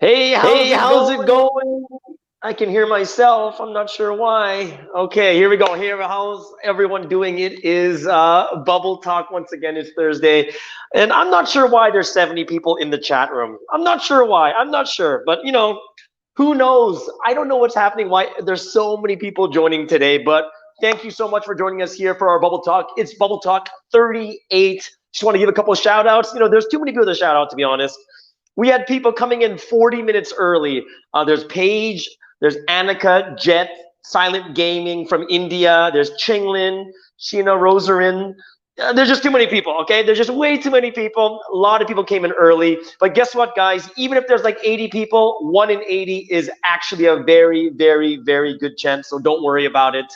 Hey, Hey, how's it how's it going? going? I can hear myself. I'm not sure why. Okay, here we go. Here, how's everyone doing? It is Bubble Talk once again. It's Thursday, and I'm not sure why there's 70 people in the chat room. I'm not sure why. I'm not sure, but who knows? I don't know what's happening. Why there's so many people joining today? But thank you so much for joining us here for our Bubble Talk. It's Bubble Talk 38. Just want to give a couple of shout outs. There's too many people to shout out, to be honest. We had people coming in 40 minutes early. There's Paige, there's Annika, Jet, Silent Gaming from India, there's Chinglin, Sheena Rosarin. There's just too many people, okay? There's just way too many people. A lot of people came in early. But guess what, guys? Even if there's like 80 people, 1 in 80 is actually a very, very, very good chance. So don't worry about it.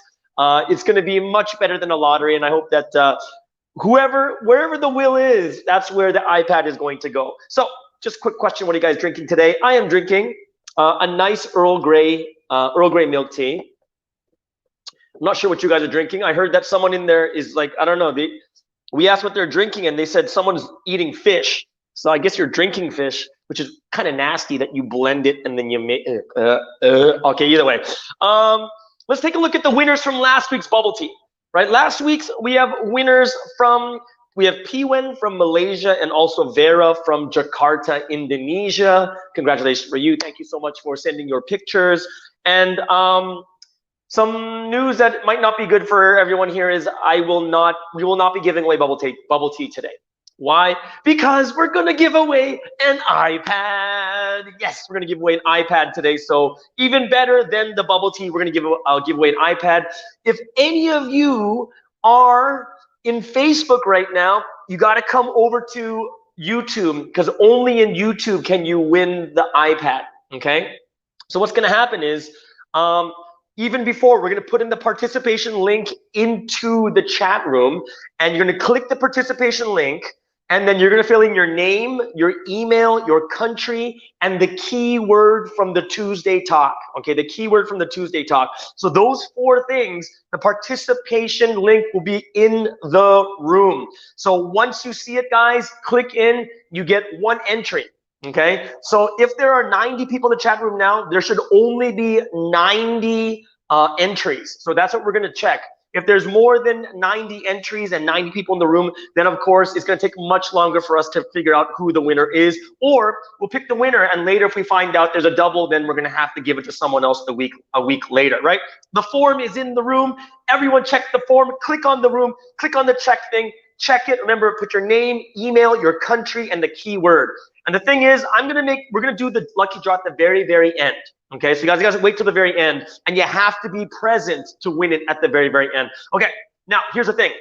It's going to be much better than a lottery. And I hope that wherever the will is, that's where the iPad is going to go. So just quick question, what are you guys drinking today? I am drinking a nice Earl Grey milk tea. I'm not sure what you guys are drinking. I heard that someone in there is like, I don't know, we asked what they're drinking and they said someone's eating fish. So I guess you're drinking fish, which is kind of nasty that you blend it and then you make okay, either way. Let's take a look at the winners from last week's bubble tea. Right, last week's we have winners from we have Piwen from Malaysia and also Vera from Jakarta, Indonesia. Congratulations for you. Thank you so much for sending your pictures. And some news that might not be good for everyone here is we will not be giving away bubble tea today. Why? Because we're gonna give away an iPad. Yes, we're gonna give away an iPad today. So even better than the bubble tea, we're gonna give away an iPad. If any of you are in Facebook right now, you gotta come over to YouTube because only in YouTube can you win the iPad. Okay. So what's gonna happen is even before, we're going to put in the participation link into the chat room, and you're going to click the participation link, and then you're going to fill in your name, your email, your country, and the keyword from the Tuesday talk. Okay, the keyword from the Tuesday talk. So those 4 things, the participation link will be in the room. So once you see it, guys, click in, you get 1 entry. Okay, so if there are 90 people in the chat room now, there should only be 90 entries. So that's what we're gonna check. If there's more than 90 entries and 90 people in the room, then of course it's gonna take much longer for us to figure out who the winner is, or we'll pick the winner and later if we find out there's a double, then we're gonna have to give it to someone else a week later, right? The form is in the room. Everyone check the form, click on the room, click on the check thing, check it. Remember, put your name, email, your country, and the keyword. And the thing is, we're gonna do the lucky draw at the very, very end. Okay, so you guys wait till the very end, and you have to be present to win it at the very, very end. Okay, now here's the thing.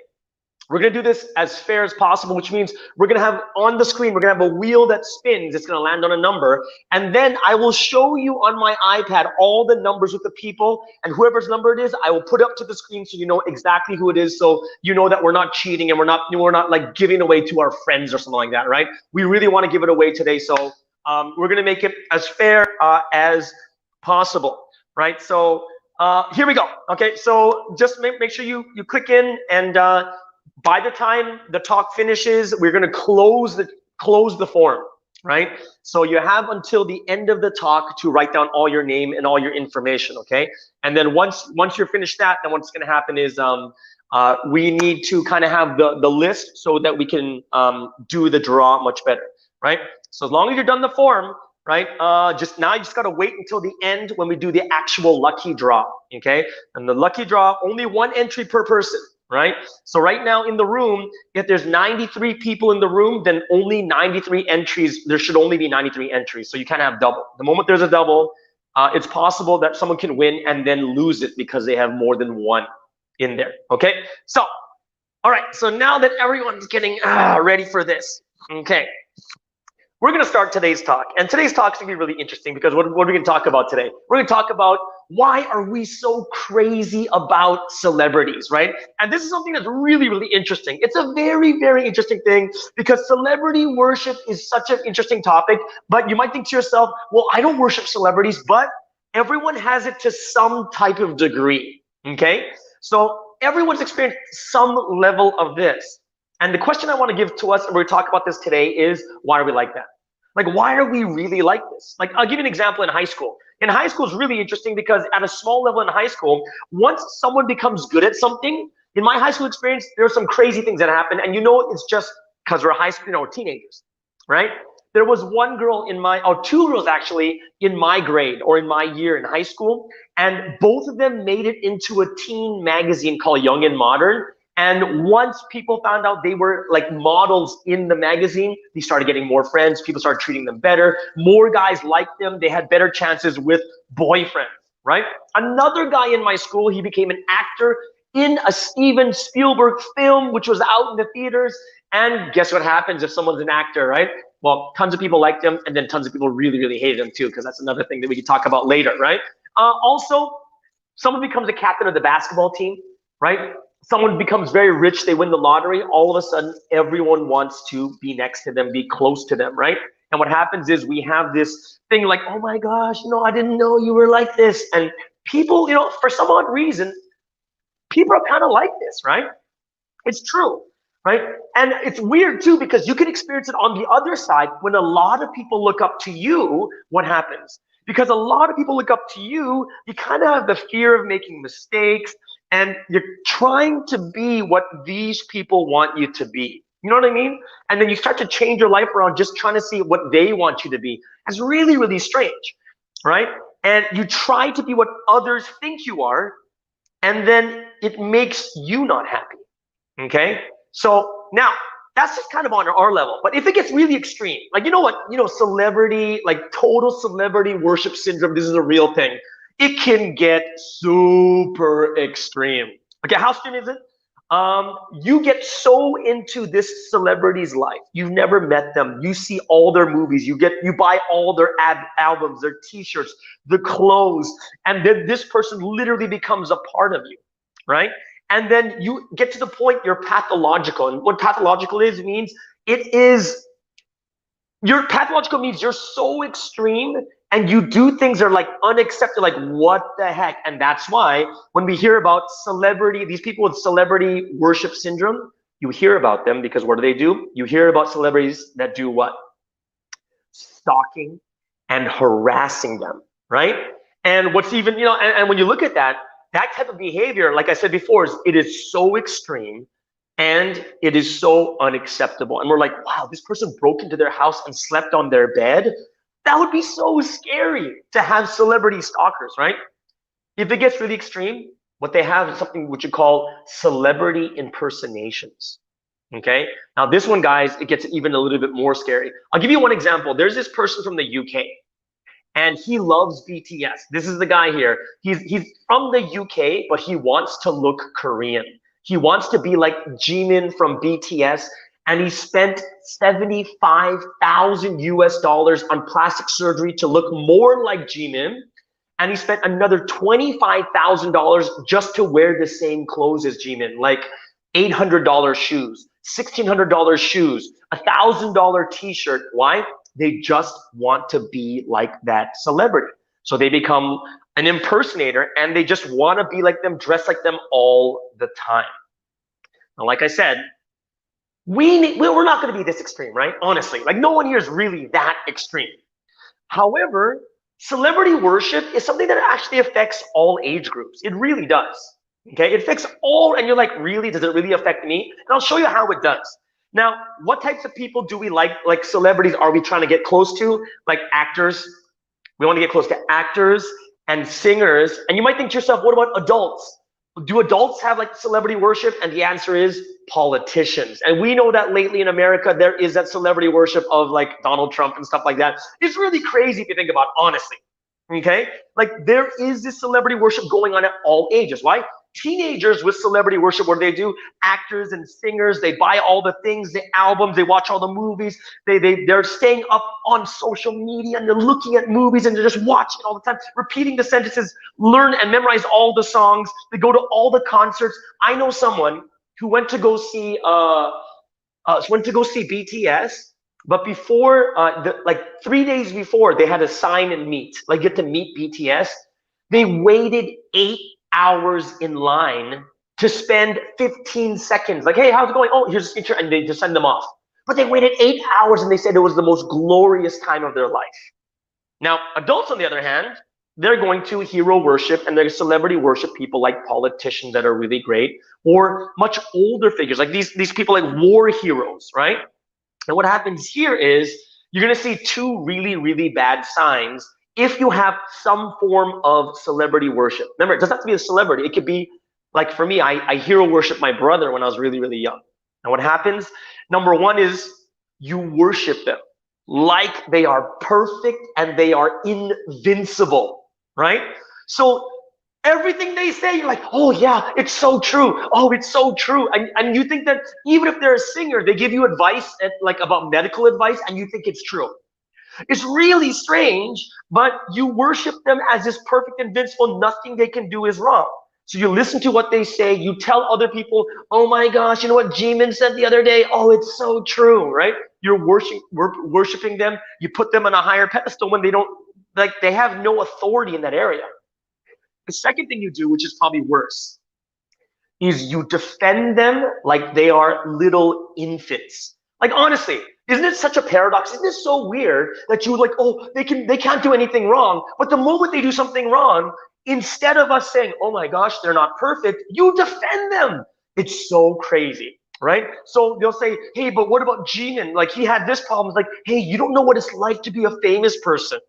We're gonna do this as fair as possible, which means we're gonna have on the screen, we're gonna have a wheel that spins, it's gonna land on a number, and then I will show you on my iPad all the numbers with the people, and whoever's number it is, I will put up to the screen so you know exactly who it is, so you know that we're not cheating and we're not like giving away to our friends or something like that, right? We really wanna give it away today, so we're gonna make it as fair as possible, right? So here we go. Okay, so just make sure you click in, and by the time the talk finishes, we're going to close the form, right? So you have until the end of the talk to write down all your name and all your information, okay? And then once you're finished that, then what's going to happen is we need to kind of have the list so that we can do the draw much better, right? So as long as you're done the form, right? You just gotta wait until the end when we do the actual lucky draw, okay? And the lucky draw, only 1 entry per person, right? So right now in the room, if there's 93 people in the room, then only 93 entries, there should only be 93 entries, so you can't have double. The moment there's a double, it's possible that someone can win and then lose it because they have more than 1 in there, okay? So, all right, so now that everyone's getting ready for this, okay, we're going to start today's talk. And today's talk is going to be really interesting because what are we going to talk about today? We're going to talk about why are we so crazy about celebrities, right? And this is something that's really, really interesting. It's a very, very interesting thing because celebrity worship is such an interesting topic. But you might think to yourself, well, I don't worship celebrities, but everyone has it to some type of degree, okay? So everyone's experienced some level of this. And the question I want to give to us, and we're going to talk about this today, is why are we like that? Like, why are we really like this? Like, I'll give you an example in high school. In high school is really interesting because at a small level in high school, once someone becomes good at something, in my high school experience, there are some crazy things that happen. And it's just because we're high school, teenagers, right? There was one girl or two girls actually in my grade or in my year in high school, and both of them made it into a teen magazine called Young and Modern. And once people found out they were like models in the magazine, they started getting more friends. People started treating them better. More guys liked them. They had better chances with boyfriends, right? Another guy in my school, he became an actor in a Steven Spielberg film, which was out in the theaters. And guess what happens if someone's an actor, right? Well, tons of people liked him, and then tons of people really, really hated him too, because that's another thing that we could talk about later, right? Also, someone becomes a captain of the basketball team, right? Someone becomes very rich, they win the lottery, all of a sudden, everyone wants to be next to them, be close to them, right? And what happens is we have this thing like, oh my gosh, I didn't know you were like this. And people, for some odd reason, people are kind of like this, right? It's true, right? And it's weird too, because you can experience it on the other side when a lot of people look up to you. What happens? Because a lot of people look up to you, you kind of have the fear of making mistakes, and you're trying to be what these people want you to be. You know what I mean? And then you start to change your life around just trying to see what they want you to be. It's really, really strange, right? And you try to be what others think you are, and then it makes you not happy. Okay? So now that's just kind of on our level. But if it gets really extreme, like celebrity, like total celebrity worship syndrome, this is a real thing. It can get super extreme. Okay, how extreme is it? You get so into this celebrity's life. You've never met them. You see all their movies. You buy all their albums, their t-shirts, the clothes, and then this person literally becomes a part of you, right? And then you get to the point you're pathological. And what pathological means you're pathological means you're so extreme and you do things that are like unacceptable, like what the heck? And that's why when we hear about these people with celebrity worship syndrome, you hear about them because what do? You hear about celebrities that do what? Stalking and harassing them, right? And what's even, and when you look at that type of behavior, like I said before, it is so extreme and it is so unacceptable. And we're like, wow, this person broke into their house and slept on their bed. That would be so scary to have celebrity stalkers, right? If it gets really extreme, what they have is something which you call celebrity impersonations. Okay? Now this one, guys, it gets even a little bit more scary. I'll give you one example. There's this person from the UK and he loves BTS. This is the guy here. He's from the UK, but he wants to look Korean. He wants to be like Jimin from BTS, and he spent $75,000 US on plastic surgery to look more like Jimin, and he spent another $25,000 just to wear the same clothes as Jimin, like $800 shoes, $1,600 shoes, $1,000 t-shirt. Why? They just want to be like that celebrity. So they become an impersonator and they just want to be like them, dress like them all the time. Now, like I said, we're not going to be this extreme, right? Honestly, like no one here is really that extreme. However, celebrity worship is something that actually affects all age groups. It really does. Okay, it affects all, and you're like, really? Does it really affect me? And I'll show you how it does. Now, what types of people do we like celebrities are we trying to get close to? Like actors. We want to get close to actors and singers. And you might think to yourself, what about adults? Do adults have like celebrity worship? And the answer is politicians. And we know that lately in America, there is that celebrity worship of like Donald Trump and stuff like that. It's really crazy if you think about it, honestly. Okay? Like there is this celebrity worship going on at all ages. Why? Teenagers with celebrity worship, what do? Actors and singers, they buy all the things, the albums, they watch all the movies, they're staying up on social media and they're looking at movies and they're just watching all the time, repeating the sentences, learn and memorize all the songs, they go to all the concerts. I know someone who went to go see BTS, but before like 3 days before they had a sign and meet, like get to meet BTS, they waited 8 hours in line to spend 15 seconds. Like, hey, how's it going? Oh, here's a picture, and they just send them off. but they waited 8 hours and they said it was the most glorious time of their life. Now, adults, on the other hand, they're going to hero worship and they're celebrity worship people like politicians that are really great, or much older figures like these people like war heroes, right? And what happens here is you're going to see two really, really bad signs if you have some form of celebrity worship. Remember, it doesn't have to be a celebrity. It could be like, for me, I hero worship my brother when I was really, really young. And what happens? Number one is you worship them like they are perfect and they are invincible, right? So everything they say, you're like, oh yeah, it's so true. Oh, it's so true. And you think that even if they're a singer, they give you advice like about medical advice and you think it's true. It's really strange, but you worship them as this perfect invincible, nothing they can do is wrong. So you listen to what they say, you tell other people, oh my gosh, you know what Jimin said the other day? Oh, it's so true, right? You're worshiping them, you put them on a higher pedestal when they don't, like they have no authority in that area. The second thing you do, which is probably worse, is you defend them like they are little infants. Like honestly, isn't it such a paradox? Isn't it so weird that you like, oh, they can't do anything wrong, but the moment they do something wrong, instead of us saying, oh my gosh, they're not perfect, you defend them. It's so crazy, right? So they'll say, hey, but what about Jimin? Like he had this problem. It's like, hey, you don't know what it's like to be a famous person.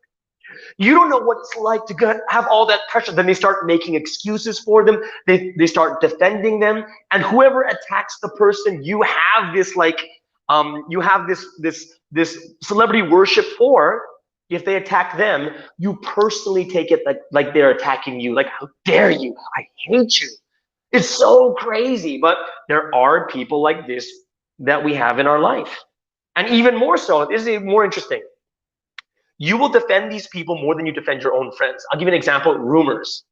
You don't know what it's like to have all that pressure. Then they start making excuses for them. They start defending them. And whoever attacks the person you have this like, you have this celebrity worship for, if they attack them, you personally take it like they're attacking you. Like, how dare you? I hate you. It's so crazy. But there are people like this that we have in our life. And even more so, this is even more interesting. You will defend these people more than you defend your own friends. I'll give you an example, rumors.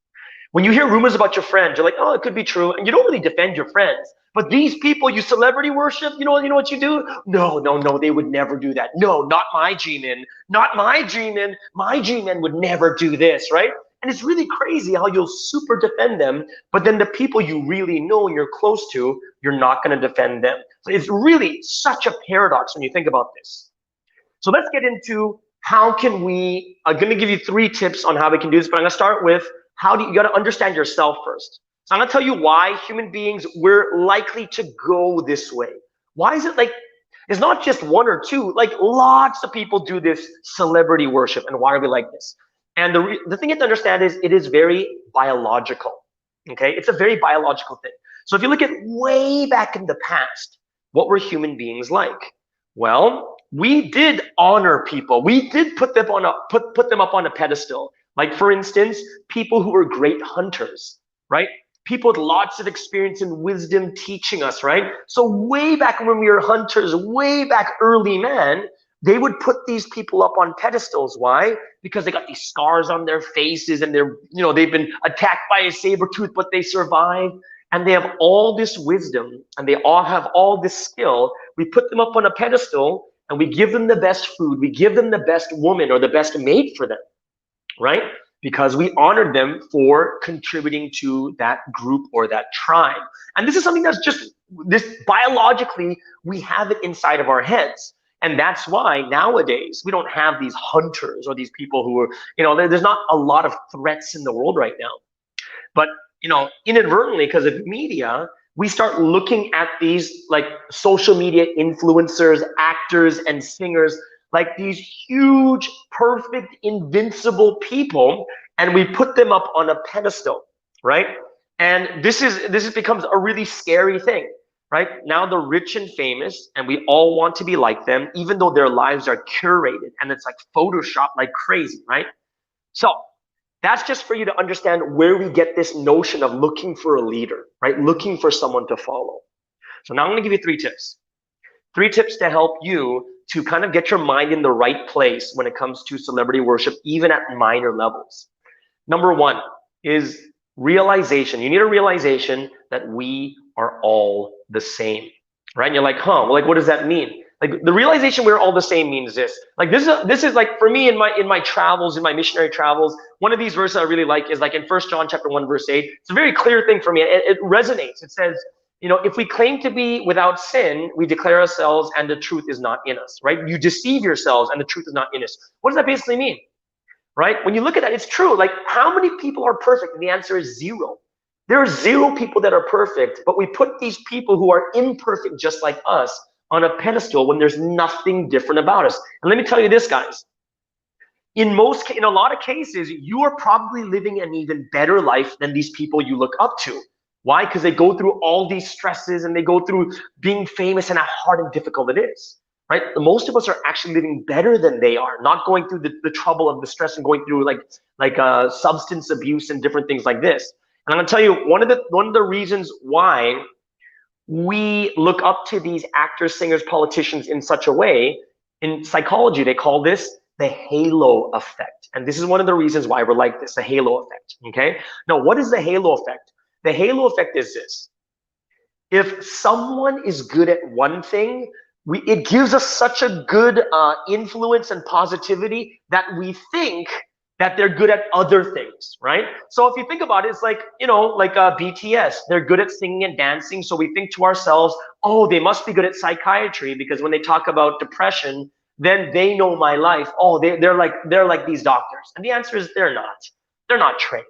When you hear rumors about your friends, you're like, oh, it could be true. And you don't really defend your friends. But these people you celebrity worship, you know what you do? No, they would never do that. No, not my G-Men. Not my G-Men. My G-Men would never do this, right? And it's really crazy how you'll super defend them, but then the people you really know and you're close to, you're not going to defend them. So it's really such a paradox when you think about this. So let's get into how can we, I'm going to give you 3 tips on how we can do this, but I'm going to start with you got to understand yourself first. So I'm going to tell you why human beings, we're likely to go this way. Why is it like, it's not just 1 or 2, like lots of people do this celebrity worship. And why are we like this? And the thing you have to understand is it is very biological, okay? It's a very biological thing. So if you look at way back in the past, what were human beings like? Well, we did honor people. We did put them up on a pedestal. Like for instance, people who were great hunters, right? People with lots of experience and wisdom teaching us, right? So way back when we were hunters, way back early man, they would put these people up on pedestals. Why? Because they got these scars on their faces and they've been attacked by a saber tooth, but they survived. And they have all this wisdom and they all have all this skill. We put them up on a pedestal and we give them the best food. We give them the best woman or the best mate for them, right? Because we honored them for contributing to that group or that tribe. And this is something that's just, this biologically, we have it inside of our heads. And that's why nowadays we don't have these hunters or these people who are, there's not a lot of threats in the world right now. But, inadvertently, because of media, we start looking at these like social media influencers, actors, and singers like these huge, perfect, invincible people, and we put them up on a pedestal, right? And this becomes a really scary thing, right? Now the rich and famous, and we all want to be like them, even though their lives are curated and it's like Photoshopped like crazy, right? So that's just for you to understand where we get this notion of looking for a leader, right? Looking for someone to follow. So now I'm going to give you 3 tips. 3 tips to help you to kind of get your mind in the right place when it comes to celebrity worship, even at minor levels. Number 1 is realization. You need a realization that we are all the same, right? And you're like, well, like, what does that mean? Like the realization we're all the same means this. Like this is like for me in my travels, in my missionary travels, one of these verses I really like is like in 1 John chapter 1 verse 8. It's a very clear thing for me. It resonates. It says, If we claim to be without sin, we declare ourselves and the truth is not in us, right? You deceive yourselves and the truth is not in us. What does that basically mean, right? When you look at that, it's true. Like, how many people are perfect? And the answer is zero. There are zero people that are perfect, but we put these people who are imperfect just like us on a pedestal when there's nothing different about us. And let me tell you this, guys. In a lot of cases, you are probably living an even better life than these people you look up to. Why? Because they go through all these stresses and they go through being famous and how hard and difficult it is, right? Most of us are actually living better than they are, not going through the trouble of the stress and going through like substance abuse and different things like this. And I'm gonna tell you one of the reasons why we look up to these actors, singers, politicians in such a way. In psychology, they call this the halo effect. And this is one of the reasons why we're like this, the halo effect, okay? Now, what is the halo effect? The halo effect is this. If someone is good at one thing, it gives us such a good influence and positivity that we think that they're good at other things, right? So if you think about it, it's like, BTS, they're good at singing and dancing. So we think to ourselves, oh, they must be good at psychiatry because when they talk about depression, then they know my life. Oh, they're like these doctors. And the answer is they're not. They're not trained,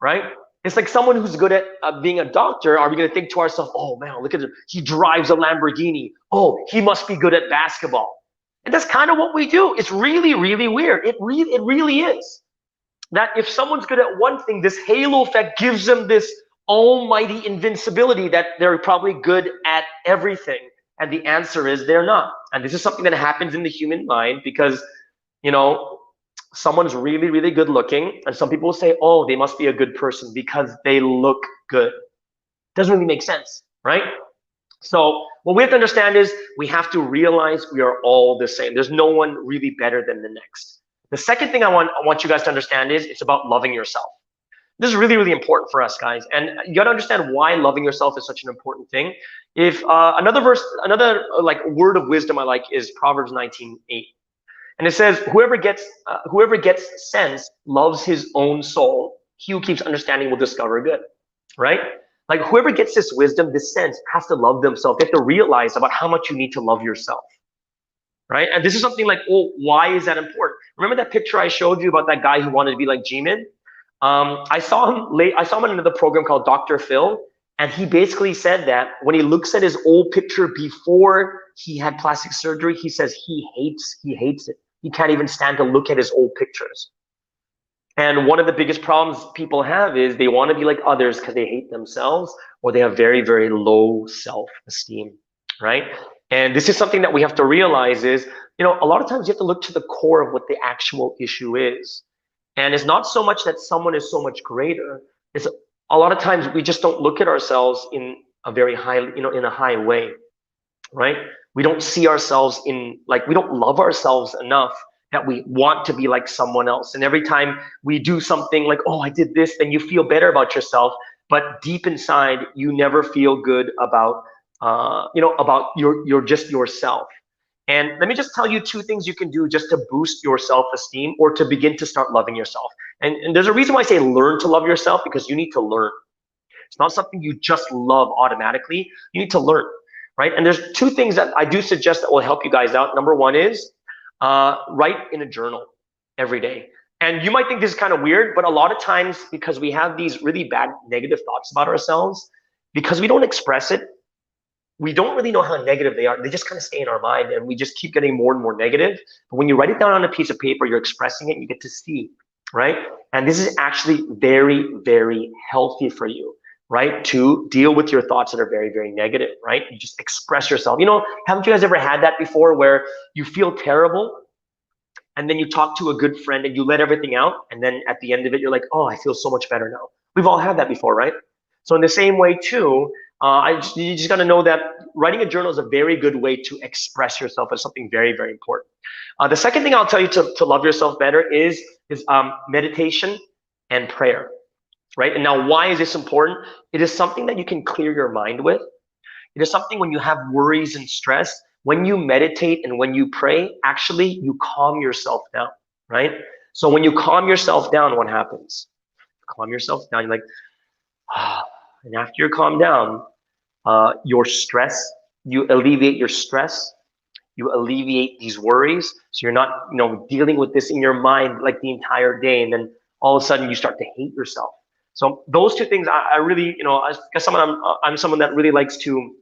right? It's like someone who's good at being a doctor. Are we going to think to ourselves, oh man, look at him. He drives a Lamborghini. Oh, he must be good at basketball. And that's kind of what we do. It's really, really weird. It really is. That if someone's good at one thing, this halo effect gives them this almighty invincibility that they're probably good at everything. And the answer is they're not. And this is something that happens in the human mind because, someone's really, really good looking. And some people will say, oh, they must be a good person because they look good. Doesn't really make sense, right? So what we have to understand is we have to realize we are all the same. There's no one really better than the next. The second thing I want you guys to understand is it's about loving yourself. This is really, really important for us, guys. And you got to understand why loving yourself is such an important thing. If another like word of wisdom I like is Proverbs 19:8. And it says, whoever gets sense loves his own soul. He who keeps understanding will discover good, right? Like whoever gets this wisdom, this sense, has to love themselves. They have to realize about how much you need to love yourself, right? And this is something like, oh, why is that important? Remember that picture I showed you about that guy who wanted to be like Jimin? I saw him in another program called Dr. Phil, and he basically said that when he looks at his old picture before he had plastic surgery, he says he hates it. He can't even stand to look at his old pictures. And one of the biggest problems people have is they want to be like others because they hate themselves or they have very, very low self-esteem, right? And this is something that we have to realize is, a lot of times you have to look to the core of what the actual issue is. And it's not so much that someone is so much greater. It's a lot of times we just don't look at ourselves in a very high, in a high way, right? We don't see ourselves we don't love ourselves enough that we want to be like someone else. And every time we do something like, oh, I did this, then you feel better about yourself. But deep inside, you never feel good about, about your just yourself. And let me just tell you two things you can do just to boost your self-esteem or to begin to start loving yourself. And there's a reason why I say learn to love yourself, because you need to learn. It's not something you just love automatically. You need to learn, right? And there's two things that I do suggest that will help you guys out. Number one is write in a journal every day. And you might think this is kind of weird, but a lot of times because we have these really bad negative thoughts about ourselves, because we don't express it, we don't really know how negative they are. They just kind of stay in our mind and we just keep getting more and more negative. But when you write it down on a piece of paper, you're expressing it, you get to see, right? And this is actually very, very healthy for you, right? To deal with your thoughts that are very, very negative, right? You just express yourself. Haven't you guys ever had that before where you feel terrible and then you talk to a good friend and you let everything out and then at the end of it, you're like, oh, I feel so much better now. We've all had that before, right? So in the same way too, you just got to know that writing a journal is a very good way to express yourself as something very, very important. The second thing I'll tell you to love yourself better is meditation and prayer, right? And now why is this important? It is something that you can clear your mind with. It is something when you have worries and stress, when you meditate and when you pray, actually you calm yourself down, right? So when you calm yourself down, what happens? Calm yourself down, you're like, ah. And after you're calmed down, your stress. You alleviate your stress. You alleviate these worries. So you're not, dealing with this in your mind like the entire day, and then all of a sudden you start to hate yourself. So those two things, I really, I'm someone that really likes to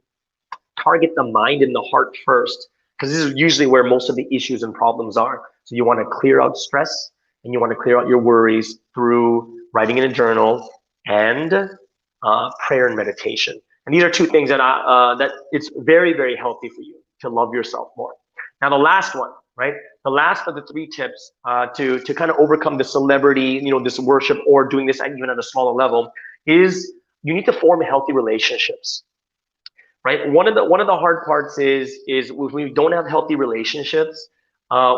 target the mind and the heart first, because this is usually where most of the issues and problems are. So you want to clear out stress and you want to clear out your worries through writing in a journal and prayer and meditation. And these are two things that that it's very, very healthy for you to love yourself more. Now, the last one, right? The last of the three tips to kind of overcome the celebrity, this worship, or doing this even at a smaller level, is you need to form healthy relationships, right? One of the hard parts is when we don't have healthy relationships,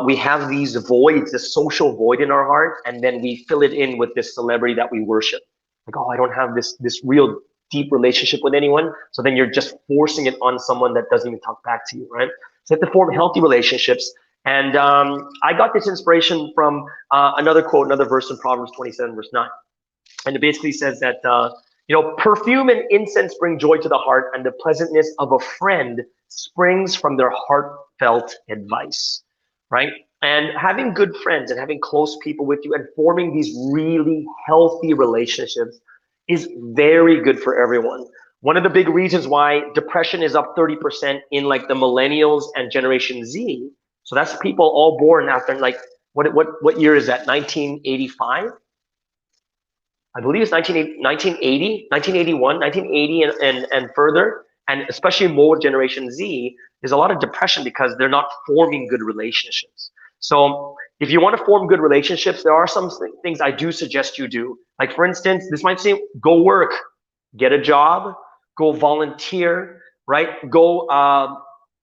we have these voids, this social void in our heart, and then we fill it in with this celebrity that we worship. Like, oh, I don't have this real deep relationship with anyone. So then you're just forcing it on someone that doesn't even talk back to you, right? So you have to form healthy relationships. And I got this inspiration from another quote, another verse in Proverbs 27, verse 9. And it basically says that, perfume and incense bring joy to the heart, and the pleasantness of a friend springs from their heartfelt advice, right? And having good friends and having close people with you and forming these really healthy relationships is very good for everyone. One of the big reasons why depression is up 30% in like the millennials and Generation Z. So that's people all born after like, what year is that? 1985? I believe it's 1980, 1981, 1980 and further. And especially more Generation Z, there's a lot of depression because they're not forming good relationships. So if you want to form good relationships, there are some things I do suggest you do. Like, for instance, this might say, go work, get a job, go volunteer, right? Go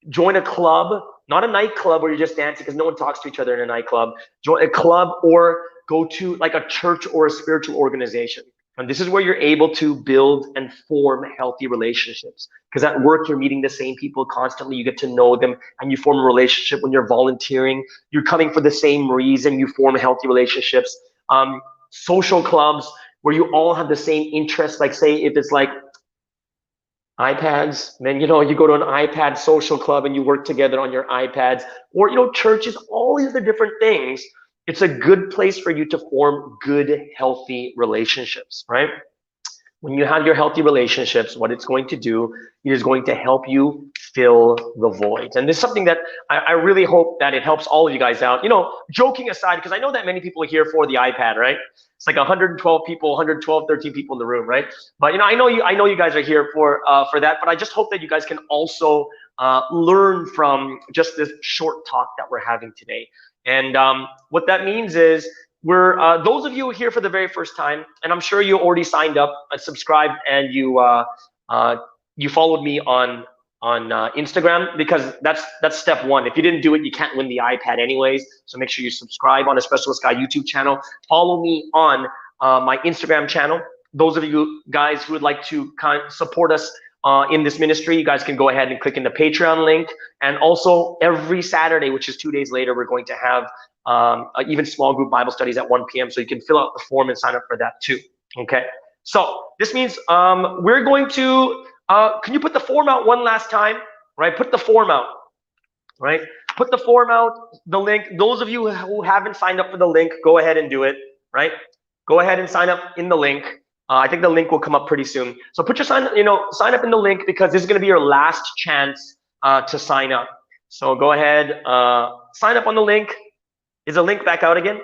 join a club, not a nightclub where you're just dancing, because no one talks to each other in a nightclub. Join a club, or go to like a church or a spiritual organization. And this is where you're able to build and form healthy relationships. Because at work, you're meeting the same people constantly. You get to know them, and you form a relationship. When you're volunteering, you're coming for the same reason. You form healthy relationships. Social clubs where you all have the same interests. Like, say if it's like iPads, then you go to an iPad social club and you work together on your iPads. Or churches, all these other different things. It's a good place for you to form good, healthy relationships, right? When you have your healthy relationships, what it's going to do is going to help you fill the voids. And this is something that I really hope that it helps all of you guys out. Joking aside, because I know that many people are here for the iPad, right? It's like 112 people, 112, 13 people in the room, right? But I know you guys are here for that. But I just hope that you guys can also learn from just this short talk that we're having today. And what that means is we're those of you here for the very first time, and I'm sure you already signed up and subscribed, and you followed me on Instagram, because that's step one. If you didn't do it, you can't win the iPad anyways. So make sure you subscribe on a Specialist Guy YouTube channel. Follow me on my Instagram channel. Those of you guys who would like to kind of support us in this ministry, you guys can go ahead and click in the Patreon link. And also every Saturday, which is 2 days later, we're going to have even small group Bible studies at 1 p.m. So you can fill out the form and sign up for that too. Okay. So this means we're going to, can you put the form out one last time? Right? Put the form out. Right? Put the form out, the link. Those of you who haven't signed up for the link, go ahead and do it. Right? Go ahead and sign up in the link. I think the link will come up pretty soon. So put your sign up in the link, because this is going to be your last chance to sign up. So go ahead, sign up on the link. Is the link back out again?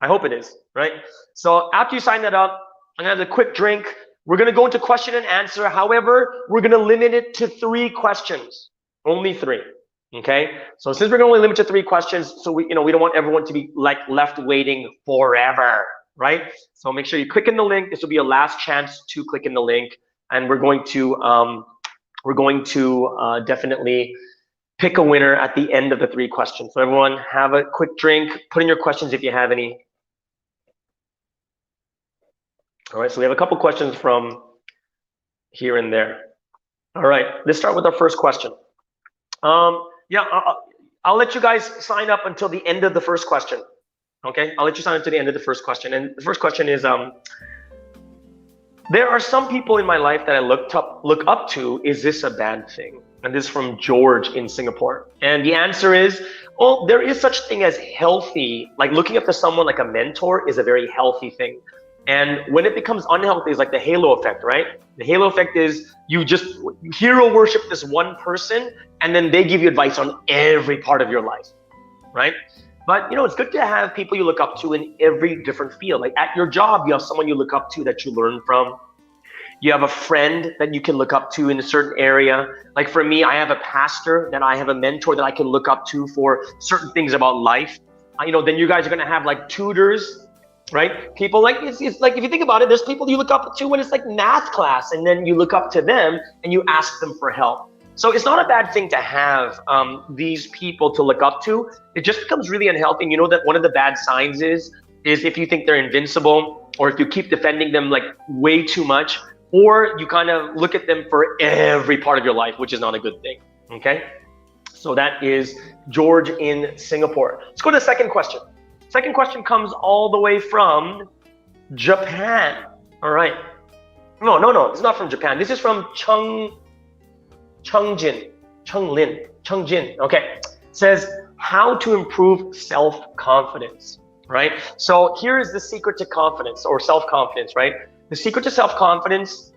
I hope it is, right? So after you sign that up, I'm gonna have a quick drink. We're gonna go into question and answer. However, we're gonna limit it to 3 questions, only 3. Okay. So since we're gonna only limit to 3 questions, so we don't want everyone to be like left waiting forever. Right? So make sure you click in the link. This will be your last chance to click in the link, and we're going to definitely pick a winner at the end of the 3 questions. So everyone, have a quick drink. Put in your questions if you have any. All right. So we have a couple questions from here and there. All right. Let's start with our first question. Yeah, I'll let you guys sign up until the end of the first question. Okay, I'll let you sign up to the end of the first question. And the first question is, There are some people in my life that I look up to. Is this a bad thing? And this is from George in Singapore. And the answer is, well, there is such thing as healthy. Like looking up to someone like a mentor is a very healthy thing. And when it becomes unhealthy, it's like the halo effect, right? The halo effect is you just hero worship this one person, and then they give you advice on every part of your life, right? But it's good to have people you look up to in every different field. Like at your job, you have someone you look up to that you learn from. You have a friend that you can look up to in a certain area. Like for me, I have a pastor that I have a mentor that I can look up to for certain things about life. Then you guys are gonna have like tutors, right? People like, it's like, if you think about it, there's people you look up to when it's like math class, and then you look up to them and you ask them for help. So it's not a bad thing to have these people to look up to. It just becomes really unhealthy. And you know that one of the bad signs is if you think they're invincible, or if you keep defending them like way too much, or you kind of look at them for every part of your life, which is not a good thing, okay? So that is George in Singapore. Let's go to the second question. Second question comes all the way from Japan. All right. No, it's not from Japan. This is from Chungjin. Okay. It says, how to improve self-confidence, right? So here is the secret to confidence, or self-confidence, right? The secret to self-confidence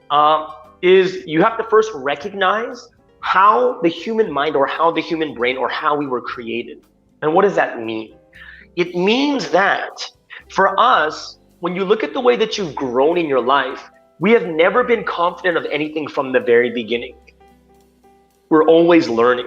is you have to first recognize how the human mind, or how the human brain, or how we were created. And what does that mean? It means that for us, when you look at the way that you've grown in your life, we have never been confident of anything from the very beginning. We're always learning.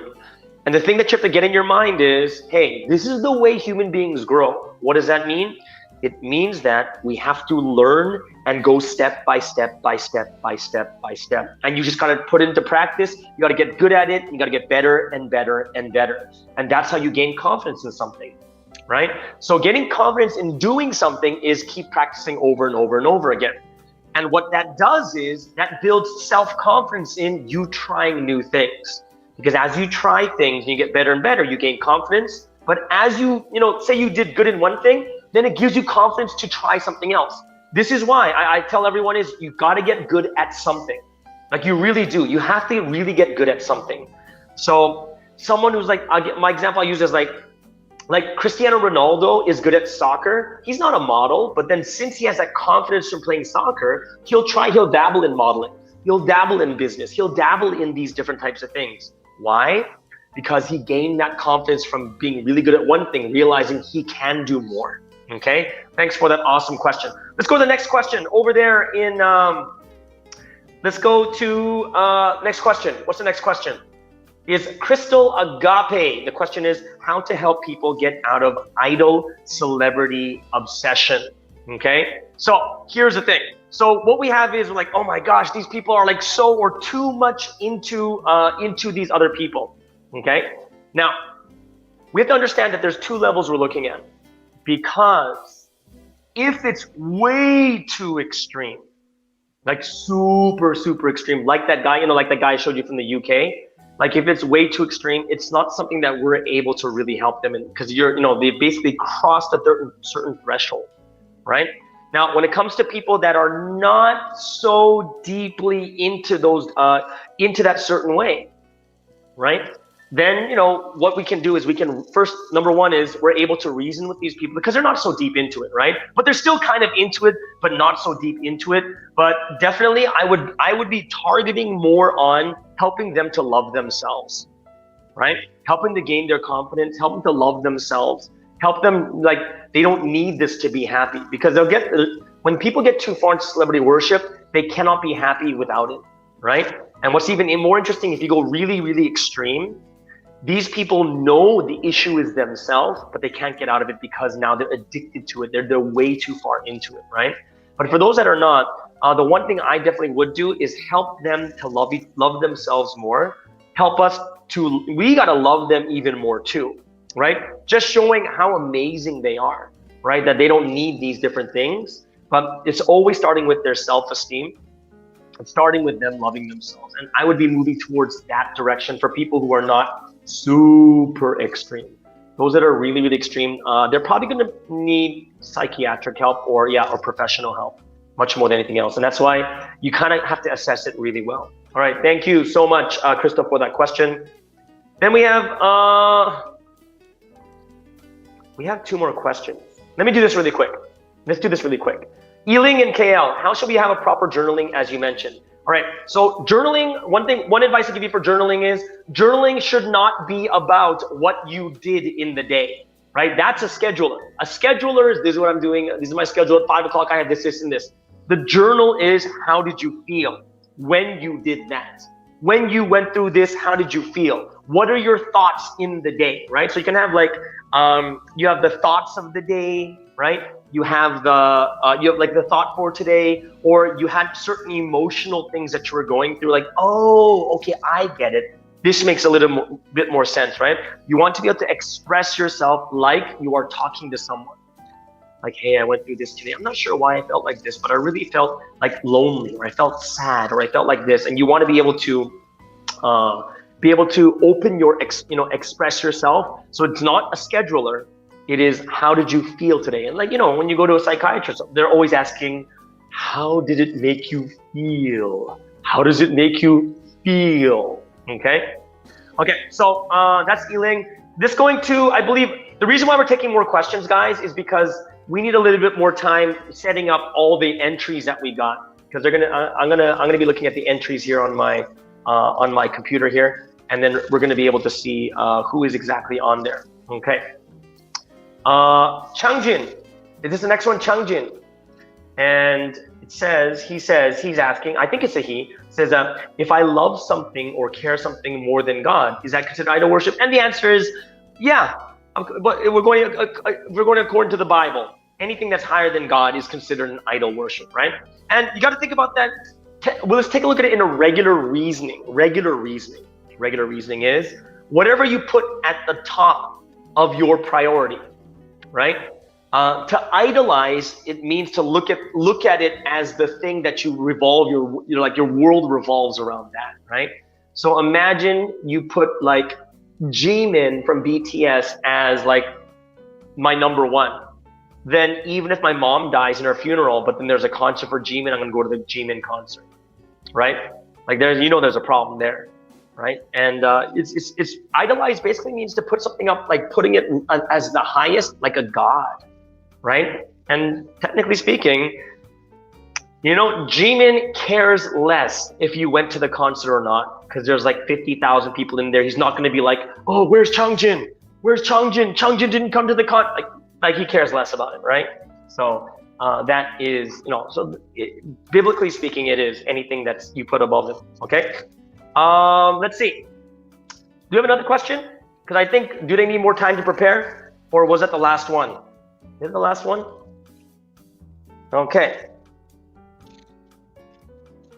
And the thing that you have to get in your mind is, hey, this is the way human beings grow. What does that mean? It means that we have to learn and go step by step by step by step by step. And you just gotta put it into practice. You gotta get good at it. You gotta get better and better and better. And that's how you gain confidence in something, right? So getting confidence in doing something is keep practicing over and over and over again. And what that does is that builds self-confidence in you trying new things. Because as you try things and you get better and better, you gain confidence. But as you say you did good in one thing, then it gives you confidence to try something else. This is why I tell everyone is you got to get good at something. Like you really do. You have to really get good at something. So someone who's like, my example I use is like Cristiano Ronaldo is good at soccer. He's not a model, but then since he has that confidence from playing soccer, he'll dabble in modeling. He'll dabble in business. He'll dabble in these different types of things. Why? Because he gained that confidence from being really good at one thing, realizing he can do more. Okay, thanks for that awesome question. Let's go to the next question over there in, let's go to next question. What's the next question? Is Crystal Agape. The question is how to help people get out of idol celebrity obsession. Okay, so here's the thing. So what we have is like, oh my gosh, these people are like so or too much into these other people. Okay, now we have to understand that there's two levels we're looking at. Because if it's way too extreme, like super, super extreme, like that guy, like the guy I showed you from the UK, like if it's way too extreme, it's not something that we're able to really help them in, because they basically crossed a certain threshold, right? Now, when it comes to people that are not so deeply into those, into that certain way, right? Then, what we can do is we can first, number one is we're able to reason with these people because they're not so deep into it, right? But they're still kind of into it, but not so deep into it. But definitely I would be targeting more on helping them to love themselves, right? Helping to gain their confidence, help them to love themselves, help them like they don't need this to be happy, because when people get too far into celebrity worship, they cannot be happy without it, right? And what's even more interesting, if you go really, really extreme, these people know the issue is themselves, but they can't get out of it because now they're addicted to it. They're way too far into it, right? But for those that are not, the one thing I definitely would do is help them to love themselves more. We gotta love them even more too, right? Just showing how amazing they are, right? That they don't need these different things, but it's always starting with their self-esteem. It's starting with them loving themselves. And I would be moving towards that direction for people who are not super extreme. Those that are really, really extreme, they're probably going to need psychiatric help or professional help. much more than anything else. And that's why you kind of have to assess it really well. All right, thank you so much, Crystal, for that question. Then we have 2 more questions. Let me do this really quick. Let's do this really quick. Ealing in KL, how should we have a proper journaling as you mentioned? All right, so journaling, one advice I give you for journaling is journaling should not be about what you did in the day, right? That's a scheduler. A scheduler is, this is what I'm doing. This is my schedule at 5 o'clock. I have this, this, and this. The journal is, how did you feel when you did that? When you went through this, how did you feel? What are your thoughts in the day, right? So you can have like, you have the thoughts of the day, right? You have the thought for today, or you had certain emotional things that you were going through, like, oh, okay, I get it. This makes a little bit more sense, right? You want to be able to express yourself like you are talking to someone. Like, hey, I went through this today. I'm not sure why I felt like this, but I really felt like lonely, or I felt sad, or I felt like this. And you want to be able to open your, express yourself. So it's not a scheduler. It is, how did you feel today? And like, when you go to a psychiatrist, they're always asking, how did it make you feel? How does it make you feel? Okay, so that's Ealing. This going to, I believe, the reason why we're taking more questions, guys, is because we need a little bit more time setting up all the entries that we got, because I'm gonna be looking at the entries here on my computer here, and then we're gonna be able to see who is exactly on there. Okay. Changjin, this is the next one, Changjin, and he's asking, I think it's a he, says if I love something or care something more than God, is that considered idol worship? And the answer is, yeah, but we're going according to the Bible. Anything that's higher than God is considered an idol worship, right? And you got to think about that. Well, let's take a look at it in a regular reasoning. Regular reasoning is whatever you put at the top of your priority, right? To idolize, it means to look at it as the thing that you revolve your world revolves around that, right? So imagine you put like Jimin from BTS as like my number one. Then even if my mom dies in her funeral, but then there's a concert for Jimin, I'm gonna go to the Jimin concert, right? Like there's a problem there, right? And it's idolize basically means to put something up, like putting it as the highest, like a god, right? And technically speaking, Jimin cares less if you went to the concert or not, because there's like 50,000 people in there. He's not gonna be like, oh, where's Changjin? Where's Changjin? Changjin didn't come to the concert. Like he cares less about it, right? So that is, biblically speaking, it is anything that's you put above it. Okay. Let's see. Do you have another question? Because I think, do they need more time to prepare, or was that the last one? Is it the last one? Okay.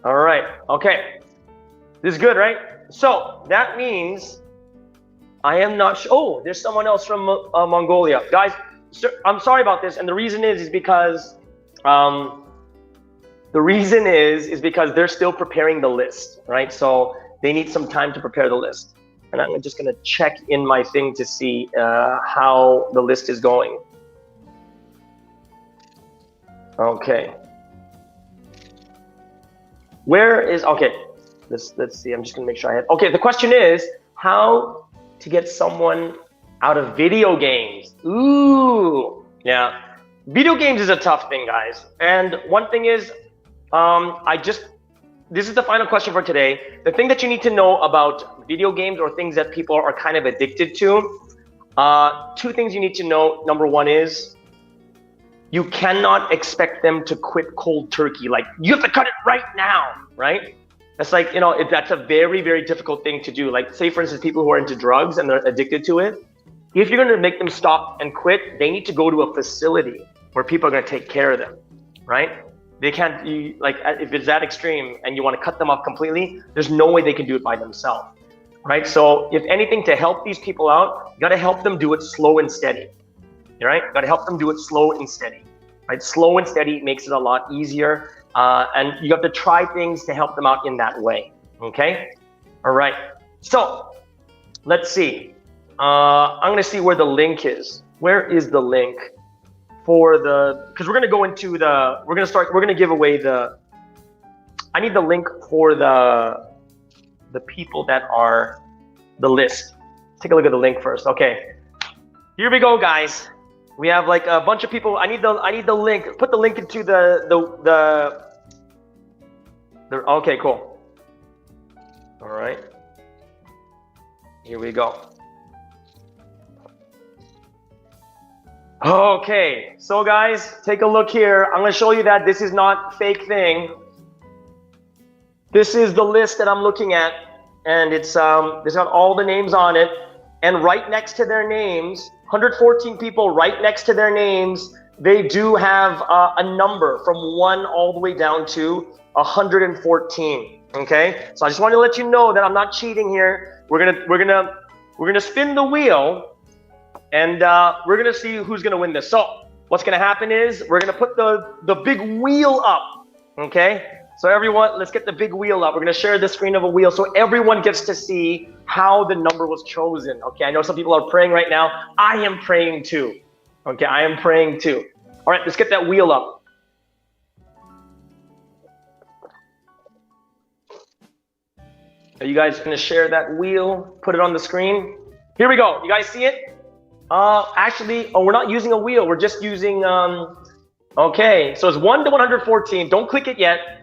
All right. Okay. This is good, right? So that means I am not sure. Oh, there's someone else from Mongolia, guys. I'm sorry about this, and the reason is because because they're still preparing the list, right? So they need some time to prepare the list, and I'm just gonna check in my thing to see how the list is going. Okay. Let's see. I'm just gonna make sure I have. Okay, the question is how to get someone out of video games. Ooh, yeah. Video games is a tough thing, guys. And one thing is, this is the final question for today. The thing that you need to know about video games or things that people are kind of addicted to, 2 things you need to know. Number 1 is you cannot expect them to quit cold turkey. Like, you have to cut it right now, right? That's like, that's a very, very difficult thing to do. Like, say for instance, people who are into drugs and they're addicted to it, if you're going to make them stop and quit, they need to go to a facility where people are going to take care of them, right? They can't, if it's that extreme and you want to cut them off completely, there's no way they can do it by themselves, right? So if anything, to help these people out, you got to help them do it slow and steady, right? You got to help them do it slow and steady, right? Slow and steady makes it a lot easier, and you have to try things to help them out in that way, okay? All right, so let's see. I'm gonna see where the link is. Where is the link for the, because we're gonna go into the, we're gonna give away the, I need the link for the people that are the list. Take a look at the link first. Okay, here we go, guys. We have like a bunch of people. I need the link. Put the link into the okay, cool. All right. Here we go. Okay, so guys, take a look here. I'm gonna show you that this is not fake thing. This is the list that I'm looking at, and it's got all the names on it, and right next to their names, 114 people right next to their names, they do have a number from 1 all the way down to 114. Okay, so I just want to let you know that I'm not cheating here. We're gonna spin the wheel, and we're gonna see who's gonna win this. So what's gonna happen is we're gonna put the big wheel up. Okay. So everyone, let's get the big wheel up. We're gonna share the screen of a wheel so everyone gets to see how the number was chosen. Okay, I know some people are praying right now. I am praying too. Okay, I am praying too. All right, let's get that wheel up. Are you guys gonna share that wheel? Put it on the screen. Here we go. You guys see it? Actually, we're not using a wheel. We're just using, okay, so it's 1 to 114. Don't click it yet.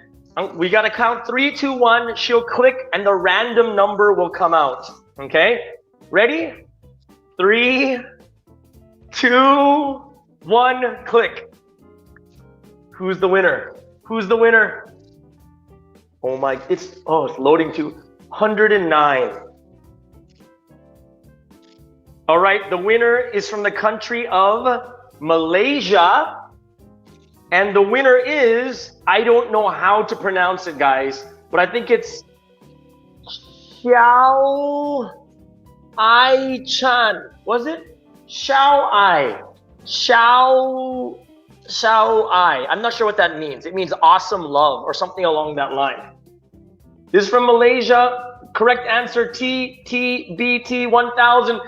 We gotta count 3, 2, 1. She'll click and the random number will come out. Okay? Ready? 3, 2, 1, click. Who's the winner? Who's the winner? Oh my, it's loading to 109. All right, the winner is from the country of Malaysia. And the winner is, I don't know how to pronounce it, guys, but I think it's Xiao Ai Chan. Was it? Xiao Ai. Xiao Ai. I'm not sure what that means. It means awesome love or something along that line. This is from Malaysia. Correct answer, BT1000.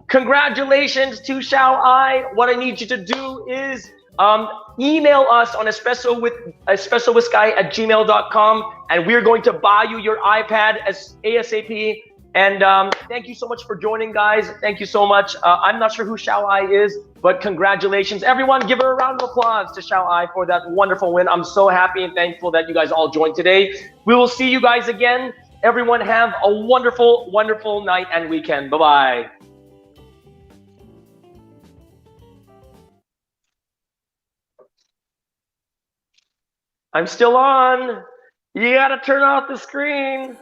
Congratulations to Xiao Ai. What I need you to do is email us on espressowithsky@gmail.com, and we're going to buy you your iPad as ASAP. And thank you so much for joining, guys. Thank you so much. I'm not sure who Xiao Ai is, but congratulations. Everyone, give her a round of applause to Xiao Ai for that wonderful win. I'm so happy and thankful that you guys all joined today. We will see you guys again. Everyone have a wonderful, wonderful night and weekend. Bye-bye. I'm still on. You gotta turn off the screen.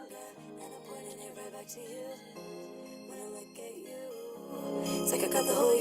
It's like I got the whole